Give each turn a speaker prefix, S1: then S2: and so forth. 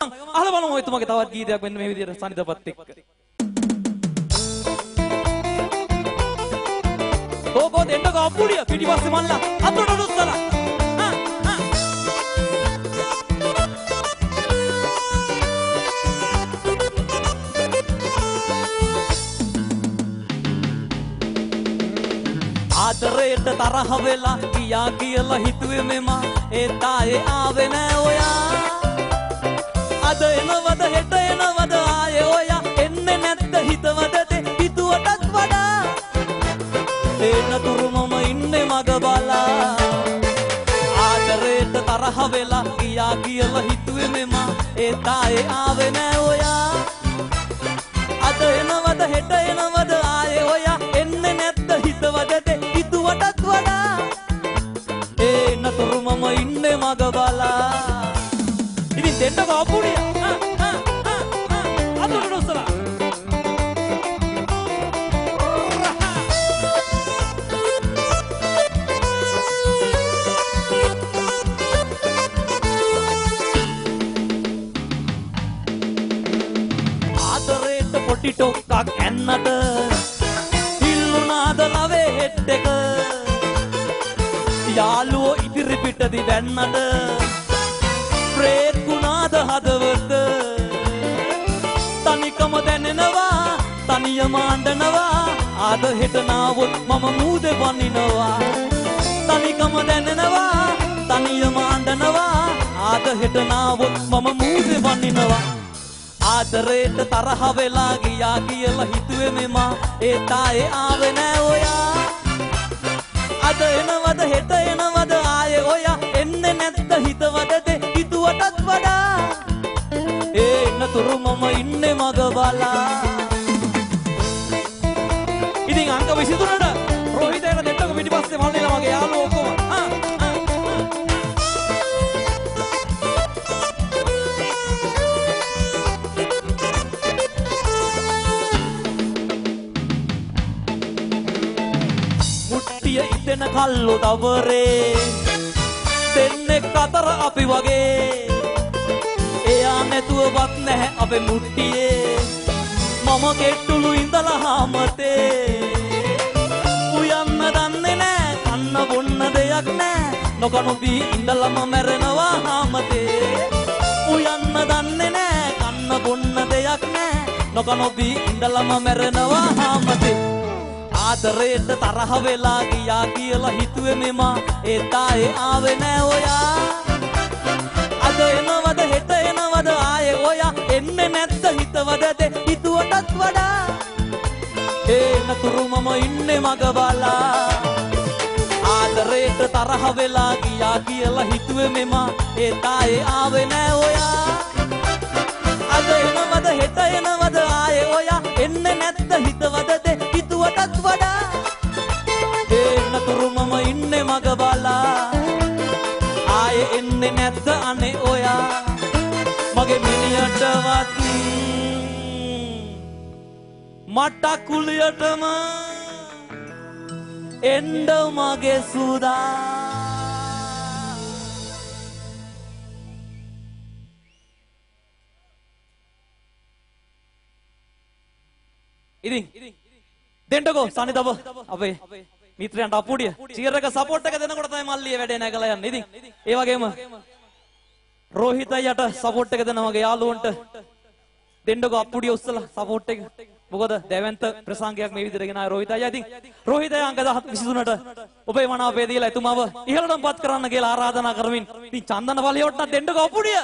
S1: ගමන් අහලා බලමු ඔයතුමාගේ තවත් ගීතයක් මෙන්න මේ විදිහට සනිදපත් එක්ක. ඕකෝ දෙන්නක අප්පුඩිය පිටිපස්සේ මල්ලා අතට දුස්සලා. ආදරේට තරහ වෙලා ගියා කියලා හිතුවේ මෙම ඒ තායේ ආවේ නෑ ඔයා. අද එනවද හෙට එනවද ආයේ ඔයා එන්නේ නැත්ද හිතවද හිතුවටත් වඩා. එනතුරු මම ඉන්නේ මග බලා. ආදරේට තරහ වෙලා ගියා කියලා හිතුවේ මෙම ඒ තායේ ආවේ නෑ ඔයා. අද එනවද හෙට එනවද ආයේ ඔයා එන්නේ නැත්ද හිතවද හිතුවටත් වඩා. එනතුරු මම ඉන්නේ මග බලා. ඉතින් දෙන්නකෝ අප්පුඩිය අතට දුස්සලා. ආදරේට පොඩි ටොක්කක් ඇන්නට හිල්ලුනාද ලවේ හෙට් එක. යාළුවෝ ඉදිරි පිටදි වැන්නට බ්‍රේක් වුණාද හදවත. තනිකම දැනෙනවා තනියම අඬනවා ආද හෙට නාවොත් මම මූදේ වනිනවා. තනිකම දැනෙනවා තනියම අඬනවා ආද හෙට නාවොත් මම මූදේ වනිනවා. ආදරේට තරහ වෙලා ගියා කියලා හිතුවේ මෙම ඒ තායේ ආවේ නෑ ඔයා. අද එනවද හෙට එනවද ආයේ ඔයා එන්නේ නැත්ද හිතවද හිතුවටත් වඩා. එනතුරු මම ඉන්නේ මග බලා. ඉතින් අංක 23ට රෝහිතයන දෙන්නක පිටිපස්සේ මල්ලිලා මගේ යාළුවෝ ඔක්කොම ඉතන කල්ලු දවරේ දෙන්නෙක් අතර අපි වගේ. එයා නැතුවවත් නැහැ අපේ මුට්ටියේ මම කෙට්ටුළු ඉඳලා හාමතේ. උයන්න දන්නේ නෑ කන්න බොන්න දෙයක් නෑ නොකනු බී ඉඳලම මැරෙනවා හාමතේ. උයන්න දන්නේ නෑ කන්න බොන්න දෙයක් නෑ නොකනු බී ඉඳලම මැරෙනවා හාමතේ. ආදරේට තරහ වෙලා ගියා කියලා හිතුවේ මෙම ඒ තායේ ආවේ නෑ ඔයා. අද එනවද හෙට එනවද ආයේ ඔයා එන්නේ නැත්ද හිතවද හිතුවටත් වඩා. එනතුරු මම ඉන්නේ මග බලා. ආදරේට තරහ වෙලා ගියා කියලා හිතුවේ මෙම ඒ තායේ ආවේ නෑ ඔයා. අද එනවද හෙට එනවද ආයේ ඔයා එන්නේ නැත්ද හිතවද හිතුවටත් වඩා. එනතුරු මම ඉන්නේ මග බලා. ආයේ එන්නේ නැත්ද අනේ ඔයා මගේ මිනිහටවත් මට කුලියටම එන්න මගේ සුදා. ඉතින් දෙන්නකෝ සනිදව අපේ මිත්‍රයන්ට අප්පුඩිය චීර් එක සපෝට් එක දෙනකොට තමයි මල්ලිය වැඩේ නැගලා යන්නේ. ඉතින් ඒ වගේම රෝහිත අයියට සපෝට් එක දෙනවා මගේ යාළුවන්ට දෙන්නකෝ අප්පුඩිය උස්සලා සපෝට් එක. මොකද දැවැන්ත ප්‍රසංගයක් මේ විදිහට ගෙන ආය රෝහිත අයියා. ඉතින් රෝහිත අයියා අංක 23ට ඔබේ මනාපය දීලා එතුමාව ඉහළටම පත් කරන්න කියලා ආරාධනා කරමින් ඉතින් චන්දන වලියොට්ට දෙන්නකෝ අප්පුඩිය.